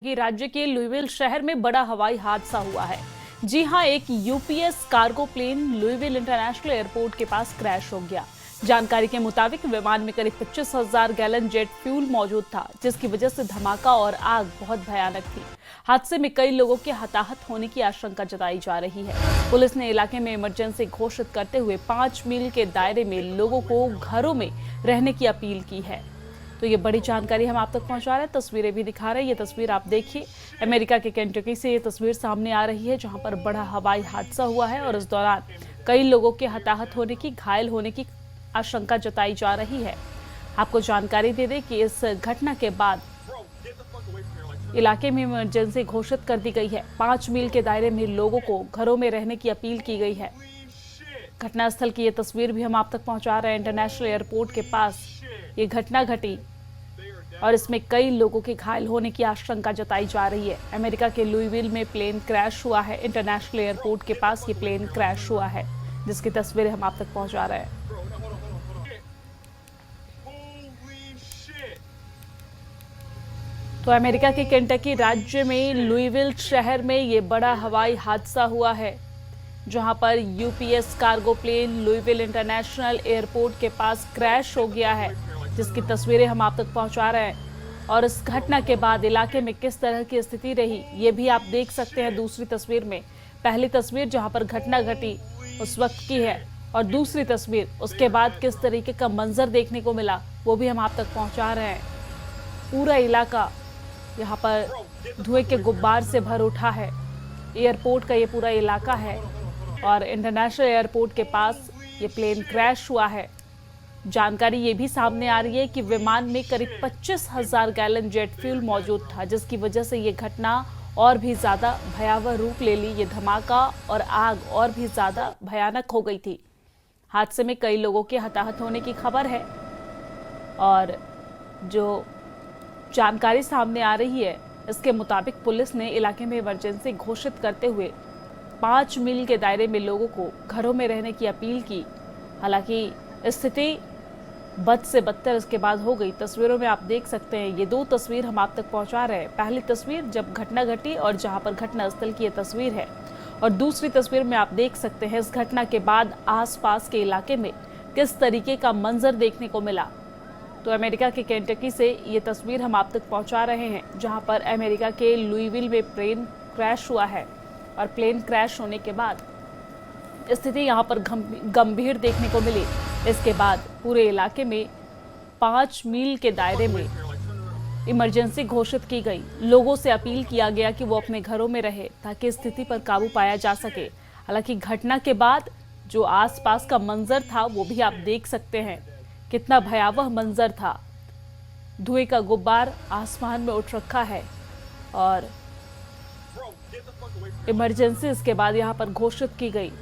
कि राज्य के लुइविल शहर में बड़ा हवाई हादसा हुआ है। जी हां, एक यूपीएस कार्गो प्लेन लुइविल इंटरनेशनल एयरपोर्ट के पास क्रैश हो गया। जानकारी के मुताबिक विमान में करीब 25,000 गैलन जेट फ्यूल मौजूद था, जिसकी वजह से धमाका और आग बहुत भयानक थी। हादसे में कई लोगों के हताहत होने की आशंका जताई जा रही है। पुलिस ने इलाके में इमरजेंसी घोषित करते हुए 5 मील के दायरे में लोगों को घरों में रहने की अपील की है। तो ये बड़ी जानकारी हम आप तक पहुंचा रहे हैं, तस्वीरें भी दिखा रहे हैं। ये तस्वीर आप देखिए, अमेरिका के केंटकी से ये तस्वीर सामने आ रही है, जहां पर बड़ा हवाई हादसा हुआ है और इस दौरान कई लोगों के हताहत होने की, घायल होने की आशंका जताई जा रही है। आपको जानकारी दे दें कि इस घटना के बाद इलाके में इमरजेंसी घोषित कर दी गई है। 5 मील के दायरे में लोगों को घरों में रहने की अपील की गई है। घटनास्थल की ये तस्वीर भी हम आप तक पहुंचा रहे हैं। इंटरनेशनल एयरपोर्ट के पास ये घटना घटी और इसमें कई लोगों के घायल होने की आशंका जताई जा रही है। अमेरिका के लुइविल में प्लेन क्रैश हुआ है। इंटरनेशनल एयरपोर्ट के पास ये प्लेन क्रैश हुआ है, जिसकी तस्वीरें हम आप तक पहुंचा रहे हैं। तो अमेरिका के केंटकी राज्य में लुइविल शहर में ये बड़ा हवाई हादसा हुआ है, जहां पर यूपीएस कार्गो प्लेन लुइविल इंटरनेशनल एयरपोर्ट के पास क्रैश हो गया है, जिसकी तस्वीरें हम आप तक पहुंचा रहे हैं। और इस घटना के बाद इलाके में किस तरह की स्थिति रही, ये भी आप देख सकते हैं दूसरी तस्वीर में। पहली तस्वीर जहां पर घटना घटी उस वक्त की है, और दूसरी तस्वीर उसके बाद किस तरीके का मंजर देखने को मिला, वो भी हम आप तक पहुंचा रहे हैं। पूरा इलाका यहाँ पर धुएं के गुब्बार से भर उठा है। एयरपोर्ट का ये पूरा इलाका है और इंटरनेशनल एयरपोर्ट के पास ये प्लेन क्रैश हुआ है। जानकारी ये भी सामने आ रही है कि विमान में करीब 25,000 गैलन जेट फ्यूल मौजूद था, जिसकी वजह से ये घटना और भी ज़्यादा भयावह रूप ले ली। ये धमाका और आग और भी ज़्यादा भयानक हो गई थी। हादसे में कई लोगों के हताहत होने की खबर है और जो जानकारी सामने आ रही है, इसके मुताबिक पुलिस ने इलाके में इमरजेंसी घोषित करते हुए 5 मील के दायरे में लोगों को घरों में रहने की अपील की। हालांकि स्थिति बद से बदतर इसके बाद हो गई। तस्वीरों में आप देख सकते हैं, ये 2 तस्वीर हम आप तक पहुंचा रहे हैं। पहली तस्वीर जब घटना घटी और जहां पर घटना स्थल की ये तस्वीर है, और दूसरी तस्वीर में आप देख सकते हैं इस घटना के बाद आसपास के इलाके में किस तरीके का मंजर देखने को मिला। तो अमेरिका के केंटकी से ये तस्वीर हम आप तक पहुंचा रहे हैं, जहां पर अमेरिका के लुइविल में प्लेन क्रैश हुआ है और प्लेन क्रैश होने के बाद स्थिति यहाँ पर गंभीर देखने को मिली। इसके बाद पूरे इलाके में 5 मील के दायरे में इमरजेंसी घोषित की गई। लोगों से अपील किया गया कि वो अपने घरों में रहे ताकि स्थिति पर काबू पाया जा सके। हालांकि घटना के बाद जो आसपास का मंजर था वो भी आप देख सकते हैं, कितना भयावह मंजर था। धुएं का गुब्बार आसमान में उठ रखा है और इमरजेंसी इसके बाद यहाँ पर घोषित की गई।